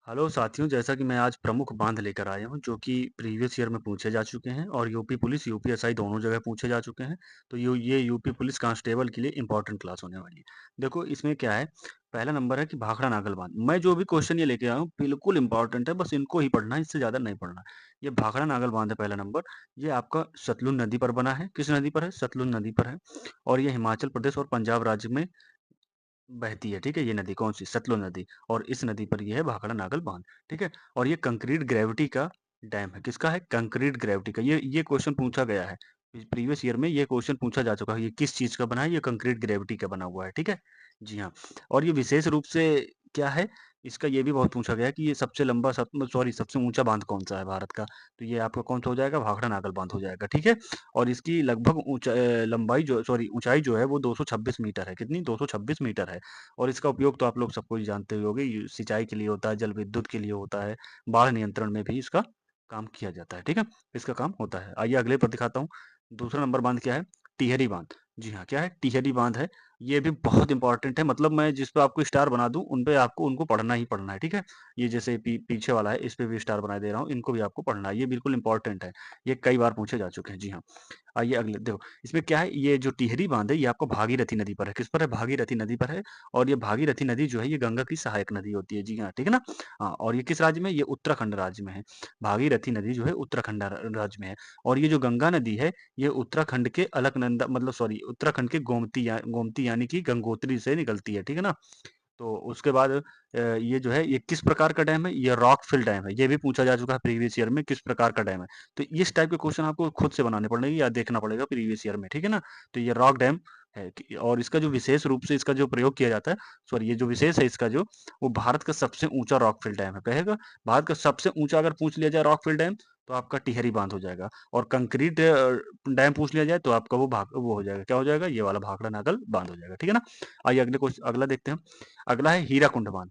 Hello साथियों, जैसा कि मैं आज प्रमुख बांध लेकर आया हूँ जो कि प्रीवियस ईयर में पूछे जा चुके हैं और यूपी पुलिस, यूपीएसआई दोनों जगह पूछे जा चुके हैं। तो ये यूपी पुलिस कांस्टेबल के लिए इम्पोर्टेंट क्लास होने वाली है। देखो इसमें क्या है, पहला नंबर है कि भाखड़ा नागल बांध। मैं जो भी क्वेश्चन ये लेके आया हूँ बिल्कुल इंपॉर्टेंट है, बस इनको ही पढ़ना है, इससे ज़्यादा नहीं पढ़ना है। ये भाखड़ा नागल बांध है पहला नंबर। ये आपका सतलुज नदी पर बना है। किस नदी पर है? सतलुज नदी पर है। और ये हिमाचल प्रदेश और पंजाब राज्य में बहती है, ठीक है? ये नदी कौन-सी? सतलुज नदी। और इस नदी पर ये है भाखड़ा नागल बाँध, ठीक है? और ये कंक्रीट ग्रेविटी का डैम है। किसका है? कंक्रीट ग्रेविटी का। ये क्वेश्चन पूछा गया है। प्रीवियस ईयर में ये क्वेश्चन पूछा जा चुका है। ये किस चीज़ का बना है? ये कंक्रीट ग्रेविटी का बना हुआ है, ठीक है? जी हाँ। और ये विशेष रूप से क्या है, इसका ये भी बहुत पूछा गया है कि ये सबसे लंबा सबसे ऊँचा बाँध कौन-सा है भारत का? तो ये आपका कौन-सा हो जाएगा? भाखड़ा नागल बाँध हो जाएगा, ठीक है? और इसकी लगभग लंबाई जो सॉरी ऊँचाई जो है वो 226 मीटर है। कितनी? 226 मीटर है। और इसका उपयोग तो आप लोग सब कोई जानते ही होंगे, ये सिंचाई के लिए होता है, जल विद्युत के लिए होता है, बाढ़ नियंत्रण में भी इसका काम किया जाता है, ठीक है? इसका काम होता है। आइए अगले पर दिखाता हूँ। दूसरा नंबर बाँध क्या है? टिहरी बाँध। जी हाँ, क्या है? टिहरी बाँध है। ये भी बहुत इंपॉर्टेंट है, मतलब मैं जिस पे आपको स्टार बना दूँ, उन पे आपको उनको पढ़ना ही पढ़ना है, ठीक है? ये जैसे पीछे वाला है, इस पे भी स्टार बना दे रहा हूँ, इनको भी आपको पढ़ना है। ये बिल्कुल इंपॉर्टेंट है। ये कई बार पूछे जा चुके हैं। जी हाँ। आइए अगले देखो, इसमें क्या है, ये जो टिहरी बाँध है ये आपको भागीरथी नदी पर है। किस पर है? भागीरथी नदी पर है। और ये भागीरथी नदी जो है ये गंगा की सहायक नदी होती है। जी हाँ, ठीक है ना? हाँ, और ये किस राज्य में है? ये उत्तराखंड राज्य में है। भागीरथी नदी जो है उत्तराखंड राज्य में है। और ये जो गंगा नदी है ये उत्तराखंड के अलकनंदा मतलब सॉरी उत्तराखंड के गोमती यानी कि गंगोत्री से निकलती है। ठीक है ना? तो उसके बाद ये जो है ये किस प्रकार का डैम है? ये रॉक फिल डैम है। ये भी पूछा जा चुका है प्रीवियस ईयर में, किस प्रकार का डैम है। तो इस टाइप के क्वेश्चन आपको खुद से बनाने पड़ेंगे या देखना पड़ेगा प्रीवियस ईयर में, ठीक है ना? तो ये रॉक डैम है और इसका जो विशेष रूप से इसका जो प्रयोग किया जाता है, सॉरी ये जो विशेष है इसका जो, वो भारत का सबसे ऊँचा रॉक फिल डैम है। कहेगा भारत का सबसे ऊँचा अगर पूछ लिया जाए रॉक फिल डैम, तो आपका टिहरी बाँध हो जाएगा। और कंक्रीट डैम पूछ लिया जाए तो आपका वो हो जाएगा, क्या हो जाएगा? ये वाला भाखड़ा नागल बाँध हो जाएगा, ठीक है ना? आइए अगला देखते हैं। अगला है हीराकुंड बाँध।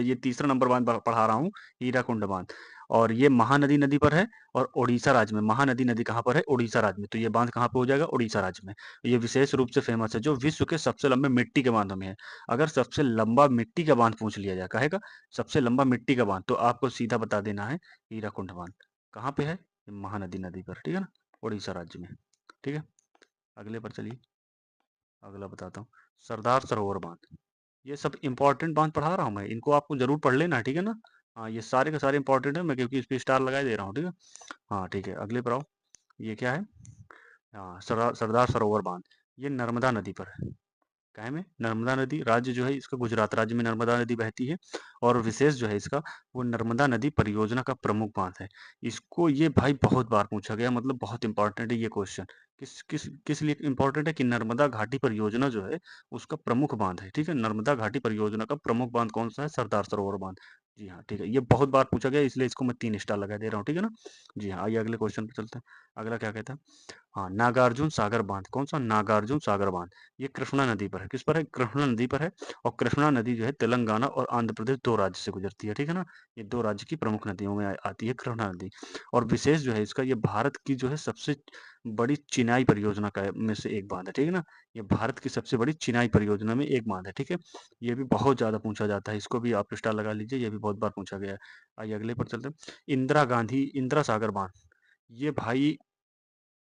ये तीसरा नंबर बाँध पढ़ा रहा हूँ, हीराकुंड बाँध। और ये महानदी नदी पर है और ओडिशा राज्य में। महानदी नदी कहाँ पर है? ओडिशा राज्य में। तो ये बाँध कहाँ पे हो जाएगा? ओडिशा राज्य में। ये विशेष रूप से फेमस है, जो विश्व के सबसे लंबे मिट्टी के बाँधों में है। अगर सबसे लंबा मिट्टी का बाँध पूछ लिया जाए, काहे का? सबसे लंबा मिट्टी का बाँध, तो आपको सीधा बता देना है हीराकुंड बाँध। कहाँ पे है? महानदी नदी पर, ठीक है ना? ओडिशा राज्य में, ठीक है? अगले पर चलिए, अगला बताता हूँ। सरदार सरोवर बाँध। ये सब इम्पोर्टेंट बांध पढ़ा रहा हूँ मैं, इनको आपको ज़रूर पढ़ लेना है, ठीक है ना? हाँ, ये सारे के सारे इम्पोर्टेंट है, मैं क्योंकि इस पे स्टार लगाए दे रहा हूँ, ठीक है? हाँ, ठीक है, अगले पर आओ। ये क्या है? हाँ, सरदार सरोवर बांध, ये नर्मदा नदी पर है। काहे में? नर्मदा नदी राज्य जो है इसका गुजरात राज्य में नर्मदा नदी बहती है। और विशेष जो है इसका, वो नर्मदा नदी परियोजना का प्रमुख बांध है। इसको ये भाई बहुत बार पूछा गया, मतलब बहुत इंपॉर्टेंट है ये क्वेश्चन। किस लिए इंपॉर्टेंट है कि नर्मदा घाटी परियोजना जो है उसका प्रमुख बांध है, ठीक है? नर्मदा घाटी परियोजना का प्रमुख बांध कौन सा है? सरदार सरोवर बांध। जी हाँ, ठीक है, ये बहुत बार पूछा गया इसलिए इसको मैं 3 स्टार लगा दे रहा हूँ, ठीक है ना? जी हाँ, आइए अगले क्वेश्चन पे चलते हैं। अगला क्या कहता है? हाँ, नागार्जुन सागर बांध। कौन सा? नागार्जुन सागर बांध। ये कृष्णा नदी पर है। किस पर है? कृष्णा नदी पर है। और कृष्णा नदी जो है तेलंगाना और आंध्र प्रदेश 2 राज्य से गुजरती है, ठीक है ना? ये 2 राज्य की प्रमुख नदियों में आती है कृष्णा नदी। और विशेष जो है इसका, ये भारत की जो है सबसे बड़ी चिनाई परियोजना का में से एक बांध है, ठीक है ना? ये भारत की सबसे बड़ी चिनाई परियोजना में एक बांध है, ठीक है? ये भी बहुत ज़्यादा पूछा जाता है, इसको भी आप स्टार लगा लीजिए, ये भी बहुत बार पूछा गया है। आइए अगले पर चलते हैं। इंदिरा सागर बांध। ये भाई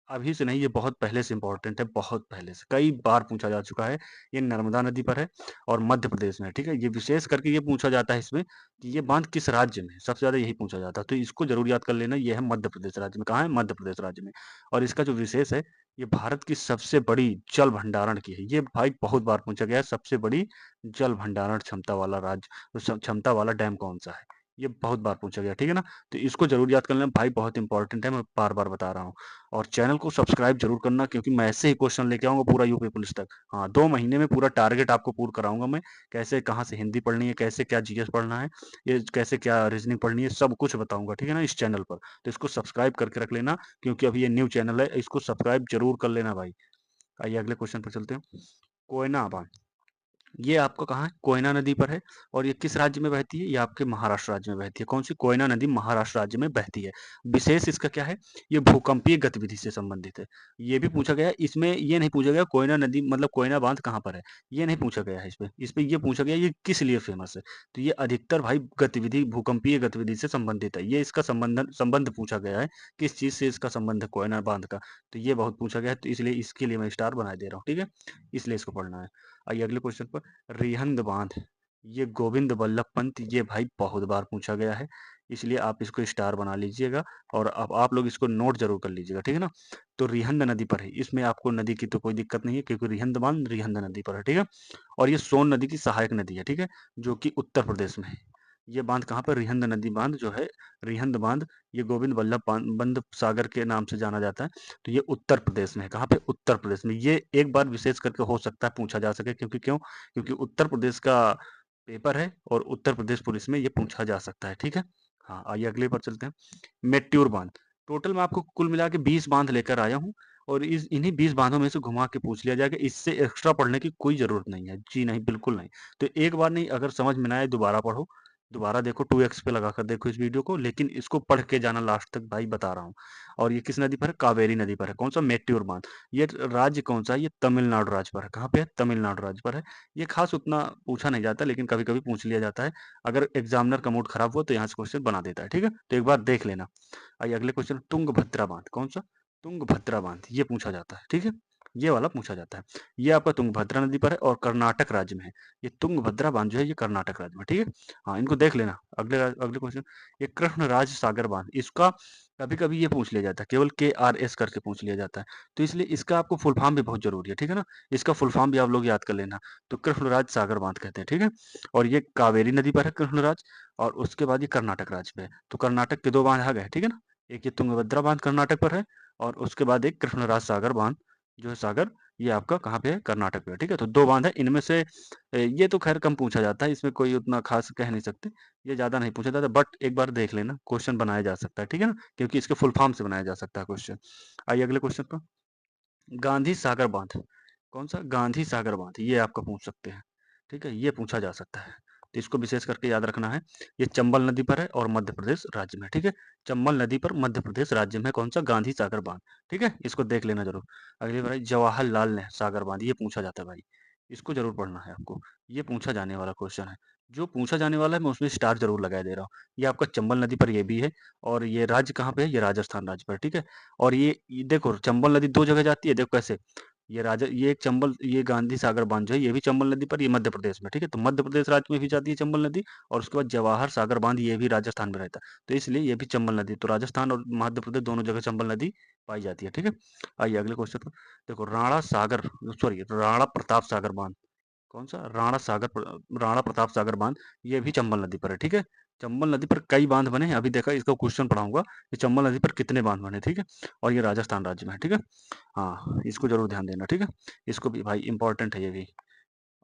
अभी से नहीं, ये बहुत पहले से इम्पोर्टेंट है, बहुत पहले से, कई बार पूछा जा चुका है। ये नर्मदा नदी पर है और मध्य प्रदेश में है, ठीक है? ये विशेष करके ये पूछा जाता है इसमें कि ये बाँध किस राज्य में है, सबसे ज़्यादा यही पूछा जाता है। तो इसको ज़रूर याद कर लेना, ये है मध्य प्रदेश राज्य में। कहाँ है? मध्य प्रदेश राज्य में। और इसका जो विशेष है, ये भारत की सबसे बड़ी जल भंडारण की है। ये भाई बहुत बार पूछा गया है, सबसे बड़ी जल भंडारण क्षमता वाला क्षमता वाला डैम कौन-सा है? ये बहुत बार पूछा गया, ठीक है ना? तो इसको ज़रूर याद कर लेना भाई, बहुत इंपॉर्टेंट है, मैं बार-बार बता रहा हूँ। और चैनल को सब्सक्राइब ज़रूर करना, क्योंकि मैं ऐसे ही क्वेश्चन लेके आऊँगा पूरा यूपी पुलिस तक। हाँ, 2 महीने में पूरा टारगेट आपको पूर्ण कराऊँगा मैं। कैसे कहाँ से हिंदी पढ़नी है, कैसे क्या जीएस पढ़ना है, ये कैसे क्या रीज़निंग पढ़नी है, सब कुछ बताऊँगा, ठीक है ना? इस चैनल पर। तो इसको सब्सक्राइब करके रख लेना, क्योंकि अभी ये न्यू चैनल है, इसको सब्सक्राइब ज़रूर कर लेना भाई। आइए अगले क्वेश्चन पर चलते हैं। कोयना बाँध। ये आपका कहाँ है? कोयना नदी पर है और ये किस राज्य में बहती है? ये आपके महाराष्ट्र राज्य में बहती है। कौन-सी? कोयना नदी महाराष्ट्र राज्य में बहती है। विशेष इसका क्या है? ये भूकंपीय गतिविधि से संबंधित है। ये भी पूछा गया है, इसमें ये नहीं पूछा गया कोयना नदी मतलब कोयना बाँध कहाँ पर है? ये नहीं पूछा गया है इसपे। इसपे ये पूछा गया है ये किस लिए फ़ेमस है? तो ये अधिकतर भाई गतिविधि भूकंपीय गतिविधि से संबंधित है। ये इसका संबंध पूछा गया है, किस चीज़ से इसका संबंध है कोयना बाँध का? तो ये बहुत पूछा गया है, तो इसलिए इसके लिए मैं स्टार बना दे रहा हूँ, ठीक है? इसलिए इसको पढ़ना है। आइए अगले क्वेश्चन पर। रिहंद बांध, ये गोविंद बल्लभ पंत, ये भाई बहुत बार पूछा गया है, इसलिए आप इसको स्टार बना लीजिएगा और अब आप लोग इसको नोट जरूर कर लीजिएगा, ठीक है ना? तो रिहंद नदी पर है, इसमें आपको नदी की तो कोई दिक्कत नहीं है क्योंकि रिहंद बांध रिहंद नदी पर है, ठीक है? और ये सोन नदी की सहायक नदी है, ठीक है? जो कि उत्तर प्रदेश में है। ये बांध कहाँ पर? रिहंद नदी बांध जो है, रिहंद बांध, ये गोविंद बल्लभ बंद सागर के नाम से जाना जाता है। तो ये उत्तर प्रदेश में है। कहाँ पे? उत्तर प्रदेश में। ये एक बार विशेष करके हो सकता है पूछा जा सके, क्योंकि क्यों? क्योंकि उत्तर प्रदेश का पेपर है और उत्तर प्रदेश पुलिस में ये पूछा जा सकता है, ठीक है? हाँ, आइए अगले पर चलते हैं। मेट्योर बांध। टोटल मैं आपको कुल मिला के 20 बांध लेकर आया हूँ और इस इन्हीं 20 बांधों में से घुमा के पूछ लिया जाएगा। इससे एक्स्ट्रा पढ़ने की कोई ज़रूरत नहीं है। जी नहीं, बिल्कुल नहीं। तो एक बार नहीं, अगर समझ में ना आए दोबारा पढ़ो, दोबारा देखो, 2x पे लगाकर देखो इस वीडियो को, लेकिन इसको पढ़ के जाना लास्ट तक भाई, बता रहा हूँ। और ये किस नदी पर है? कावेरी नदी पर है। कौन-सा? मेट्योर बांध। ये राज्य कौन-सा है? ये तमिलनाडु राज्य पर है। कहाँ पे है? तमिलनाडु राज्य पर है। ये खास उतना पूछा नहीं जाता, लेकिन कभी-कभी पूछ लिया जाता है। अगर एग्ज़ामिनर का मूड खराब हुआ तो यहाँ से क्वेश्चन बना देता है, ठीक है? तो एक बार देख लेना। आइए अगले क्वेश्चन, तुंगभद्रा बांध। कौन-सा? तुंगभद्रा बांध, ये पूछा जाता है, ठीक है? ये वाला पूछा जाता है। ये आपका तुंगभद्रा नदी पर है और कर्नाटक राज्य में है। ये तुंगभद्रा बांध जो है ये कर्नाटक राज्य में, ठीक है? हाँ, इनको देख लेना। अगले अगले क्वेश्चन, ये कृष्णराज सागर बांध, इसका कभी-कभी ये पूछ लिया जाता है, केवल KRS करके पूछ लिया जाता है। तो इसलिए इसका आपको फुल फॉर्म भी बहुत ज़रूरी है, ठीक है ना? इसका फुल फॉर्म भी आप लोग याद कर लेना। तो कृष्णराज सागर बांध कहते हैं, ठीक है? और ये कावेरी नदी पर है कृष्णराज, और उसके बाद ये कर्नाटक राज्य पे है। तो कर्नाटक के 2 बांध आ गए, ठीक है ना? एक ये तुंगभद्रा बांध कर्नाटक पर है और उसके बाद एक कृष्णराज सागर बांध जो है सागर, ये आपका कहाँ पे है? कर्नाटक पे है, ठीक है? तो 2 बांध है, इनमें से ये तो खैर कम पूछा जाता है, इसमें कोई उतना खास कह नहीं सकते। ये ज़्यादा नहीं पूछा जाता, बट एक बार देख लेना, क्वेश्चन बनाया जा सकता है, ठीक है ना? क्योंकि इसके फुल फॉर्म से बनाया जा सकता है क्वेश्चन। आइए अगले क्वेश्चन पर। गांधी सागर बांध। कौन-सा? गांधी सागर बांध, ये आपका पूछ सकते हैं, ठीक है? ये पूछा जा सकता है। तो इसको विशेष करके याद रखना है। ये चंबल नदी पर है और मध्य प्रदेश राज्य में, ठीक है? चंबल नदी पर मध्य प्रदेश राज्य में कौन-सा? गांधी सागर बांध, ठीक है? इसको देख लेना ज़रूर। अगली बार जवाहरलाल नेहरू सागर बांध, ये पूछा जाता है भाई। इसको ज़रूर पढ़ना है आपको। ये पूछा जाने वाला क्वेश्चन है। जो पूछा जाने वाला है मैं उसमें स्टार ज़रूर लगा दे रहा हूँ। ये आपका चंबल नदी पर ये भी है और ये राज्य कहाँ पे है? ये राजस्थान राज्य पर, ठीक है? और ये देखो, चंबल नदी 2 जगह जाती है, देखो कैसे? ये एक चंबल, ये गांधी सागर बांध जो है ये भी चंबल नदी पर, ये मध्य प्रदेश में, ठीक है? तो मध्य प्रदेश राज्य में भी जाती है चंबल नदी और उसके बाद जवाहर सागर बांध ये भी राजस्थान में रहता है। तो इसलिए ये भी चंबल नदी, तो राजस्थान और मध्य प्रदेश दोनों जगह चंबल नदी पाई जाती है, ठीक है? आइए अगले क्वेश्चन पर। देखो, राणा प्रताप सागर बांध। कौन-सा? राणा प्रताप सागर बांध, ये भी चंबल नदी पर है, ठीक है? चंबल नदी पर कई बांध बने हैं, अभी देखा इसका क्वेश्चन पढ़ाऊँगा कि चंबल नदी पर कितने बांध बने, ठीक है? और ये राजस्थान राज्य में है, ठीक है? हाँ, इसको ज़रूर ध्यान देना, ठीक है? इसको भी भाई इम्पोर्टेंट है ये भी।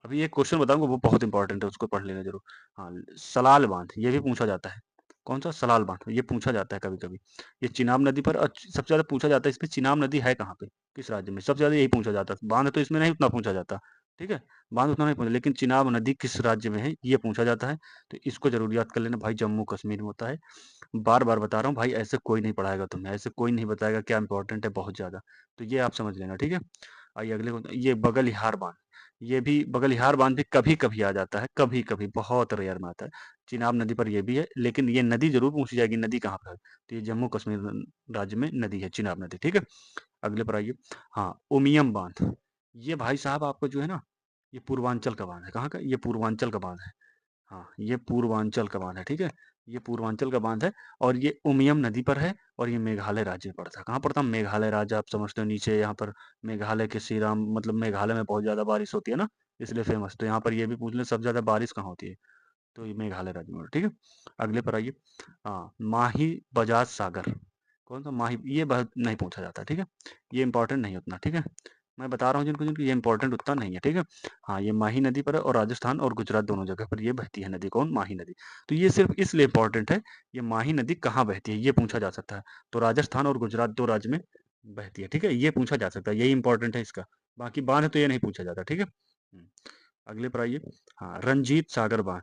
अभी एक क्वेश्चन बताऊँगा वो बहुत इम्पोर्टेंट है, उसको पढ़ लेना ज़रूर। हाँ, सलाल बाँध, ये भी पूछा जाता है। कौन-सा? सलाल बाँध, ये पूछा जाता है कभी-कभी। ये चिनाब नदी पर सबसे ज़्यादा पूछा जाता है, इसमें चिनाब नदी है कहाँ पे? किस राज्य में? सबसे ज़्यादा यही पूछा जाता है। बाँध तो इसमें नहीं उतना पूछा जाता, ठीक है? बाँध उतना नहीं पूछा, लेकिन चिनाब नदी किस राज्य में है, ये पूछा जाता है। तो इसको ज़रूर याद कर लेना भाई, जम्मू-कश्मीर में होता है। बार-बार बता रहा हूँ भाई, ऐसे कोई नहीं पढ़ाएगा तुम्हें, ऐसे कोई नहीं बताएगा क्या इम्पोर्टेंट है बहुत ज़्यादा। तो ये आप समझ लेना, ठीक है? आइए अगले को, ये बगलिहार बाँध, ये भी बगलिहार बाँध भी कभी-कभी आ जाता है, कभी-कभी, बहुत रेयर में आता है। चिनाब नदी पर ये भी है, लेकिन ये नदी ज़रूर पूछी जाएगी, नदी कहाँ पे है? तो ये जम्मू कश्मीर राज्य में नदी है, चिनाब नदी, ठीक है? अगले पर आइए। हाँ, उमियम बाँध, ये भाई साहब आपका जो है ना, ये पूर्वांचल का बाँध है। कहाँ का? ये पूर्वांचल का बाँध है। हाँ, ये पूर्वांचल का बाँध है, ठीक है? ये पूर्वांचल का बाँध है और ये उमियम नदी पर है और ये मेघालय राज्य में पड़ता है। कहाँ पड़ता है? मेघालय राज्य, आप समझते हो नीचे यहाँ पर मेघालय के श्रीराम, मतलब मेघालय में बहुत ज़्यादा बारिश होती है ना, इसलिए फ़ेमस। तो यहाँ पर ये भी पूछ लें सबसे ज़्यादा बारिश कहाँ होती है? तो ये मेघालय राज्य में, ठीक है? अगले पर आइए। हाँ, माही बजाज सागर, कौन-सा? माही, ये बहुत नहीं पूछा जाता, ठीक है? ये इम्पोर्टेंट नहीं उतना, ठीक है? मैं बता रहा हूँ जिनको-जिनको, ये इम्पोर्टेंट उतना नहीं है, ठीक है? हाँ, ये माही नदी पर है और राजस्थान और गुजरात दोनों जगह पर ये बहती है नदी। कौन? माही नदी। तो ये सिर्फ़ इसलिए इम्पोर्टेंट है, ये माही नदी कहाँ बहती है, ये पूछा जा सकता है। तो राजस्थान और गुजरात 2 राज्य में बहती है, ठीक है? ये पूछा जा सकता है, यही इम्पोर्टेंट है इसका। बाकी बाँध तो ये नहीं पूछा जाता, ठीक है? हुँ। अगले पर आइए। हाँ, रंजीत सागर बांध,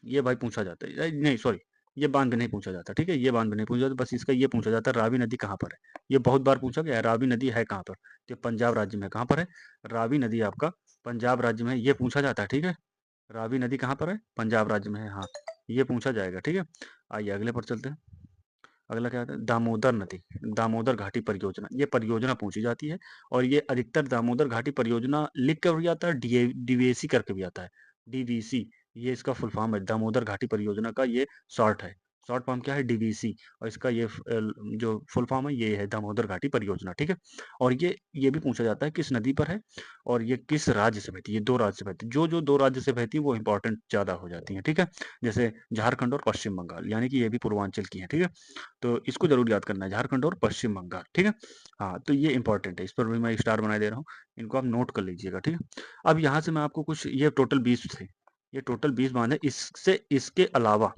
ये भाई पूछा जाता है, नहीं सॉरी, ये बांध भी नहीं पूछा जाता, ठीक है, ये बांध भी नहीं पूछा जाता, बस इसका ये पूछा जाता है रावी नदी कहाँ पर है। ये बहुत बार पूछा गया है, रावी नदी है कहाँ पर, तो ये पंजाब राज्य में कहाँ पर है, रावी नदी आपका पंजाब राज्य में है, ये पूछा जाता है, ठीक है। रावी नदी कहाँ पर है, पंजाब राज्य में है, हाँ, ये पूछा जाएगा, ठीक है। आइए अगले पर चलते हैं। अगला क्या आता है, दामोदर नदी, दामोदर घाटी परियोजना, ये परियोजना पूछी जाती है। और ये अधिकतर दामोदर घाटी परियोजना लिख कर भी आता है, डीवीसी करके भी आता है, डीवीसी, ये इसका फुल फॉर्म है, दामोदर घाटी परियोजना का ये शॉर्ट है। शॉर्ट फॉर्म क्या है, डीवीसी, और इसका ये जो फुल फॉर्म है ये है दामोदर घाटी परियोजना, ठीक है। और ये भी पूछा जाता है किस नदी पर है, और ये किस राज्य से बहती है, ये दो राज्य से बहती है, जो जो दो राज्य से बहती है वो इंपॉर्टेंट ज्यादा हो जाती है, ठीक है। जैसे झारखंड और पश्चिम बंगाल, यानी कि ये भी पूर्वांचल की है, ठीक है। तो इसको जरूर याद करना है, झारखंड और पश्चिम बंगाल, ठीक है। हाँ, तो ये इंपॉर्टेंट है, इस पर भी मैं स्टार बना दे रहा हूँ, इनको आप नोट कर लीजिएगा, ठीक है। अब यहाँ से मैं आपको कुछ, ये टोटल 20 थे, ये टोटल 20 बांध है, इससे इसके अलावा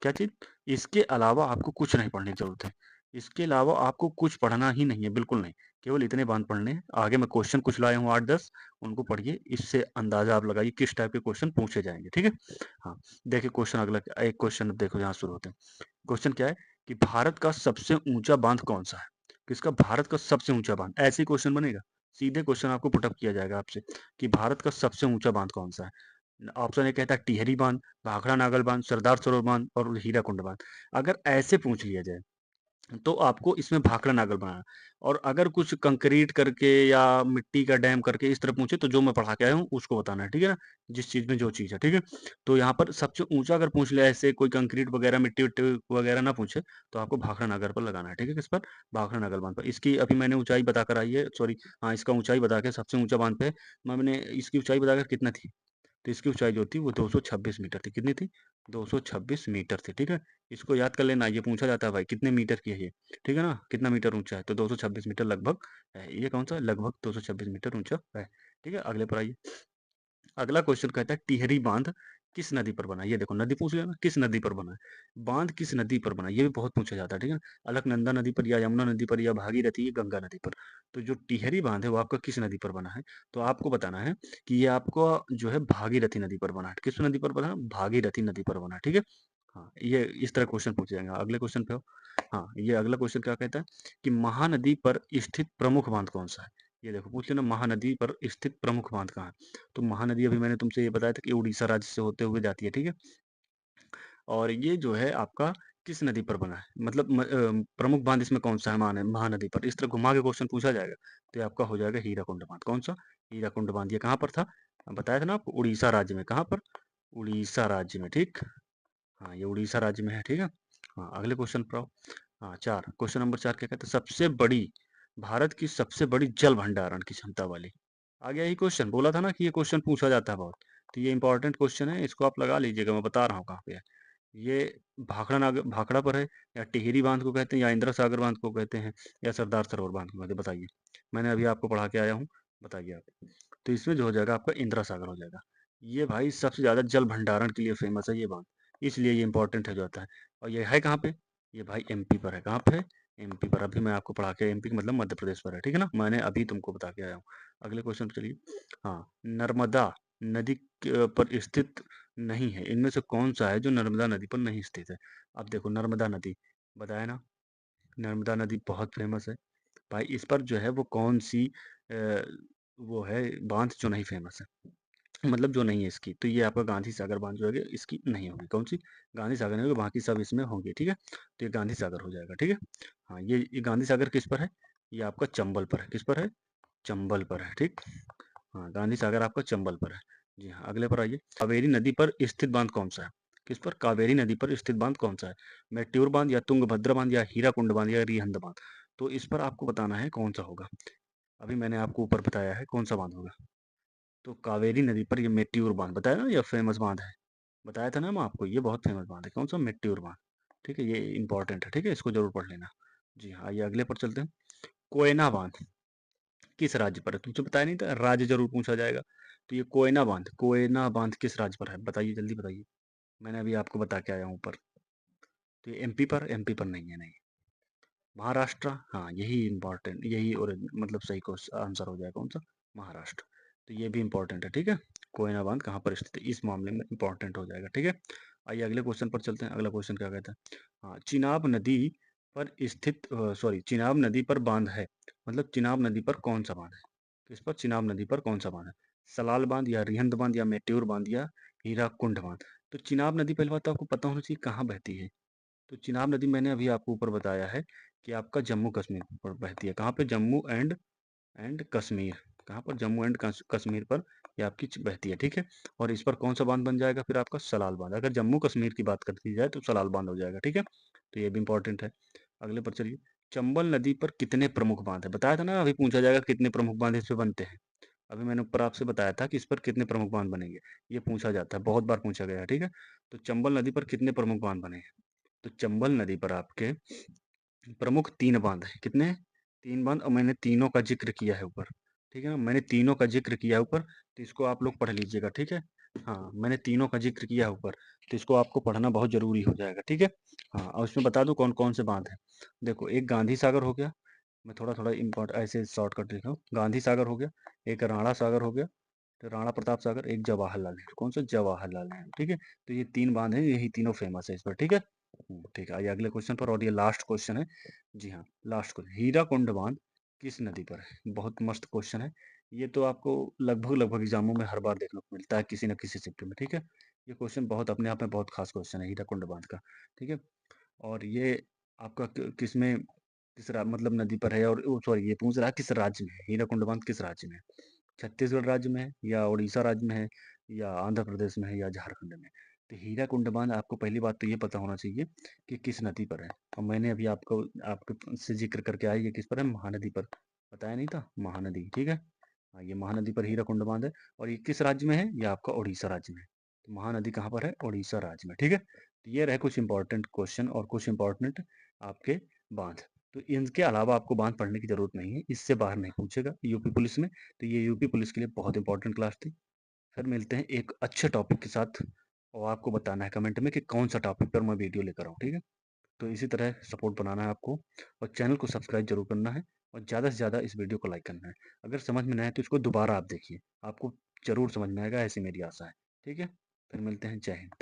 क्या चीज, इसके अलावा आपको कुछ नहीं पढ़ने की जरूरत है, इसके अलावा आपको कुछ पढ़ना ही नहीं है, बिल्कुल नहीं, केवल इतने बांध पढ़ने हैं। आगे मैं क्वेश्चन कुछ लाया हूँ 8-10, उनको पढ़िए, इससे अंदाजा आप लगाइए किस टाइप के क्वेश्चन पूछे जाएंगे, ठीक है। हाँ, देखिए क्वेश्चन अगला, एक क्वेश्चन देखो यहाँ शुरू होते हैं। क्वेश्चन क्या है कि भारत का सबसे ऊंचा बांध कौन सा है, किसका, भारत का सबसे ऊंचा बांध, ऐसे ही क्वेश्चन बनेगा, सीधे क्वेश्चन आपको पुटअप किया जाएगा आपसे कि भारत का सबसे ऊंचा बांध कौन सा है। ऑप्शन ए कहता है टिहरी बांध, भाखड़ा नागल बांध, सरदार सरोवर बांध और हीराकुंड बांध। अगर ऐसे पूछ लिया जाए तो आपको इसमें भाखड़ा नागल बनाना है। और अगर कुछ कंक्रीट करके या मिट्टी का डैम करके इस तरह पूछे तो जो मैं पढ़ा के आया हूँ उसको बताना है, ठीक है ना, जिस चीज में जो चीज है, ठीक है। तो यहाँ पर सबसे ऊंचा अगर पूछ ले, ऐसे कोई कंक्रीट वगैरह मिट्टी विट्टी वगैरह ना पूछे, तो आपको भाखड़ा नागर पर लगाना है, ठीक है, किस पर, भाखड़ा नागल बांध पर। इसकी अभी मैंने ऊंचाई बताकर आई है, सॉरी, हाँ, इसका ऊंचाई बता के, सबसे ऊंचा बांध पे मैंने इसकी ऊंचाई बताकर कितना थी, तो इसकी ऊंचाई जो थी वो 226 मीटर थी, कितनी थी, 226 मीटर थी, ठीक है। इसको याद कर लेना, ये पूछा जाता है भाई कितने मीटर की है ये, ठीक है ना, कितना मीटर ऊंचा है, तो 226 मीटर लगभग है, ये कौन सा, लगभग 226 मीटर ऊंचा है, ठीक है। अगले पर आइए। अगला क्वेश्चन कहता है टिहरी बांध किस नदी पर बना है, ये देखो नदी पूछ लिया ना, किस नदी पर बना है, बांध किस नदी पर बना है, ये भी बहुत पूछा जाता है, ठीक है ना, अलकनंदा नदी पर या यमुना नदी पर या भागीरथी या गंगा नदी पर। तो जो टिहरी बांध है वो आपका किस नदी पर बना है, तो आपको बताना है कि ये आपको जो है भागीरथी नदी पर बना है, किस नदी पर बना है, भागीरथी नदी पर बना है, ठीक है। हाँ, ये इस तरह क्वेश्चन पूछे जाएंगे, अगले क्वेश्चन पे हो। हाँ, ये अगला क्वेश्चन क्या कहता है कि महानदी पर स्थित प्रमुख बांध कौन सा है, ये देखो पूछ लेना, महानदी पर स्थित प्रमुख बांध कहाँ है। तो महानदी अभी मैंने तुमसे ये बताया था कि उड़ीसा राज्य से होते हुए जाती है, ठीक है। और ये जो है आपका किस नदी पर बना है, मतलब प्रमुख बांध इसमें कौन सा है, महानदी पर, इस तरह घुमा के क्वेश्चन पूछा जाएगा। तो ये आपका हो जाएगा हीराकुंड बांध, कौन सा, हीराकुंड बांध, ये कहाँ पर था, बताया था ना आपको, उड़ीसा राज्य में, कहाँ पर, उड़ीसा राज्य में, ठीक। हाँ, ये उड़ीसा राज्य में है, ठीक है। हाँ, अगले क्वेश्चन पर आओ। हाँ, 4, क्वेश्चन नंबर 4 क्या कहते हैं, सबसे बड़ी, भारत की सबसे बड़ी जल भंडारण की क्षमता वाली, आ गया यही क्वेश्चन, बोला था ना कि ये क्वेश्चन पूछा जाता है बहुत। तो ये इंपॉर्टेंट क्वेश्चन है, इसको आप लगा लीजिएगा, मैं बता रहा हूँ कहाँ पे है। ये भाखड़ा पर है, या टिहरी बांध को कहते हैं, या इंदिरा सागर बांध को कहते हैं, या सरदार सरोवर बांध को कहते हैं, बताइए। मैंने अभी आपको पढ़ा के आया हूँ, बताइए आप। तो इसमें जो हो जाएगा आपका इंदिरा सागर हो जाएगा। ये भाई सबसे ज्यादा जल भंडारण के लिए फेमस है ये बांध, इसलिए ये इंपॉर्टेंट है जो आता है। और ये है कहाँ पे, ये भाई एमपी पर है, कहाँ पे है, एमपी पर। अभी मैं आपको पढ़ा के, एमपी का मतलब मध्य प्रदेश पर है, ठीक है ना, मैंने अभी तुमको बता के आया हूँ। अगले क्वेश्चन पे चलिए। हाँ, नर्मदा नदी पर स्थित नहीं है, इनमें से कौन सा है जो नर्मदा नदी पर नहीं स्थित है। अब देखो नर्मदा नदी, बताया ना, नर्मदा नदी बहुत फेमस है भाई, इस पर जो है वो कौन सी वो है बांध जो नहीं फेमस है, मतलब जो नहीं है इसकी, तो ये आपका गांधी सागर बांध जो है इसकी नहीं होगी, कौन सी, गांधी सागर नहीं होगी, बाकी सब इसमें होंगे, ठीक है। तो ये गांधी सागर हो जाएगा, ठीक है। हाँ, ये गांधी सागर किस पर है, ये आपका चंबल पर है, किस पर है, चंबल पर है, ठीक। हाँ, गांधी सागर आपका चंबल पर है। जी हाँ, अगले पर आइए। कावेरी नदी पर स्थित बांध कौन सा है, किस पर, कावेरी नदी पर स्थित बांध कौन सा है, मेट्यूर बांध या तुंगभद्र बांध या हीराकुंड बांध या रिहंद बांध। तो इस पर आपको बताना है कौन सा होगा। अभी मैंने आपको ऊपर बताया है कौन सा बांध होगा। तो कावेरी नदी पर ये मेट्यूर बांध, बताया ना, ये फेमस बांध है, बताया था ना मैं आपको, ये बहुत फेमस बांध है, कौन सा, मेट्यूर बांध, ठीक है, ये इंपॉर्टेंट है, ठीक है, इसको जरूर पढ़ लेना। जी हाँ, आइए अगले पर चलते हैं। कोयना बांध किस राज्य पर है, तुमसे बताया नहीं था, राज्य जरूर पूछा जाएगा। तो ये कोयना बांध किस राज्य पर है, बताइए, जल्दी बताइए, मैंने अभी आपको बता के आया हूँ ऊपर। तो ये एमपी पर, एमपी पर नहीं है, नहीं, महाराष्ट्र, हाँ, यही इंपॉर्टेंट, यही और मतलब सही को आंसर हो जाएगा, कौन सा, महाराष्ट्र। तो ये भी इंपॉर्टेंट है, ठीक है। कोयना बांध कहाँ पर स्थित है, इस मामले में इंपॉर्टेंट हो जाएगा। ठीक है, आइए अगले क्वेश्चन पर चलते हैं। अगला क्वेश्चन क्या कहता है? हाँ, चिनाब नदी पर स्थित सॉरी चिनाब नदी पर बांध है, मतलब चिनाब नदी पर कौन सा बांध है? किस पर? चिनाब नदी पर कौन सा बांध है? सलाल बांध या रिहंद बांध या मेट्योर बांध या हीराकुंड बांध? तो चिनाब नदी पहली बात तो आपको पता होना चाहिए कहाँ बहती है। तो चिनाब नदी मैंने अभी आपको ऊपर बताया है कि आपका जम्मू कश्मीर पर बहती है। कहाँ पे? जम्मू एंड कश्मीर। कहाँ पर? जम्मू एंड कश्मीर पर ये आपकी बहती है। ठीक है, और इस पर कौन सा बांध बन जाएगा फिर? आपका सलाल बांध। अगर जम्मू कश्मीर की बात कर दी जाए तो सलाल बांध हो जाएगा। ठीक है, तो ये भी इंपॉर्टेंट है। अगले पर चलिए। चंबल नदी पर कितने प्रमुख बांध है? बताया था ना, अभी पूछा जाएगा कितने प्रमुख बांध इस पे बनते हैं। अभी मैंने ऊपर आपसे बताया था कि इस पर कितने प्रमुख बांध बनेंगे, ये पूछा जाता है, बहुत बार पूछा गया है। ठीक है, तो चंबल नदी पर कितने प्रमुख बांध बने हैं? तो चंबल नदी पर आपके प्रमुख 3 बांध हैं। कितने? 3 बांध, और मैंने तीनों का ज़िक्र किया है ऊपर। ठीक है ना? मैंने तीनों का ज़िक्र किया है ऊपर, तो इसको आप लोग पढ़ लीजिएगा। ठीक है? हाँ, मैंने तीनों का ज़िक्र किया है ऊपर, तो इसको आपको पढ़ना बहुत ज़रूरी हो जाएगा। ठीक है? हाँ, और इसमें बता दूँ कौन-कौन से बांध हैं। देखो, एक गांधी सागर हो गया, मैं थोड़ा-थोड़ा ऐसे शॉर्टकट लिख रहा हूँ। गांधी सागर हो गया, एक राणा सागर हो गया, तो राणा प्रताप सागर, एक जवाहरलाल नेहरू। कौन सा? जवाहरलाल नेहरू। ठीक है? तो ये 3 बांध हैं, यही तीनों फेमस है इस पर। ठीक है? ठीक है, आइए अगले क्वेश्चन पर, और ये लास्ट क्वेश्चन है। जी हाँ, लास्ट क्वेश्चन। हीराकुंड बांध किस नदी पर है? बहुत मस्त क्वेश्चन है। ये तो आपको लगभग एग्जामों में हर बार देखने को मिलता है किसी न किसी शिफ्ट में। ठीक है, ये क्वेश्चन बहुत अपने आप में बहुत खास क्वेश्चन है, हीराकुंड बांध का। ठीक है, और ये आपका किस में, मतलब नदी पर है, और सॉरी ये पूछ रहा है किस राज्य में है, हीराकुंड बांध किस राज्य में है? छत्तीसगढ़ राज्य में है, या उड़ीसा राज्य में है, या आंध्र प्रदेश में है, या झारखंड में है? तो हीराकुंड बांध आपको पहली बात तो ये पता होना चाहिए कि किस नदी पर है, और मैंने अभी आपको आपके से जिक्र करके आया, ये किस पर है? महानदी पर। बताया नहीं था? महानदी। ठीक है, हाँ, ये महानदी पर हीराकुंड बांध है, और ये किस राज्य में है? ये आपका उड़ीसा राज्य में है। तो महानदी कहाँ पर है? उड़ीसा राज्य में। ठीक है, तो ये रहे कुछ इंपॉर्टेंट क्वेश्चन और कुछ इंपॉर्टेंट आपके बांध। तो इनके अलावा आपको बांध पढ़ने की जरूरत नहीं है, इससे बाहर नहीं पूछेगा यूपी पुलिस में। तो ये यूपी पुलिस के लिए बहुत इंपॉर्टेंट क्लास थी। फिर मिलते हैं एक अच्छे टॉपिक के साथ, और आपको बताना है कमेंट में कि कौन सा टॉपिक पर मैं वीडियो लेकर आऊँ। ठीक है, तो इसी तरह सपोर्ट बनाना है आपको, और चैनल को सब्सक्राइब जरूर करना है, और ज़्यादा से ज़्यादा इस वीडियो को लाइक करना है। अगर समझ में ना आए तो इसको दोबारा आप देखिए, आपको जरूर समझ में आएगा, ऐसी मेरी आशा है। ठीक है, फिर मिलते हैं। जय हिंद।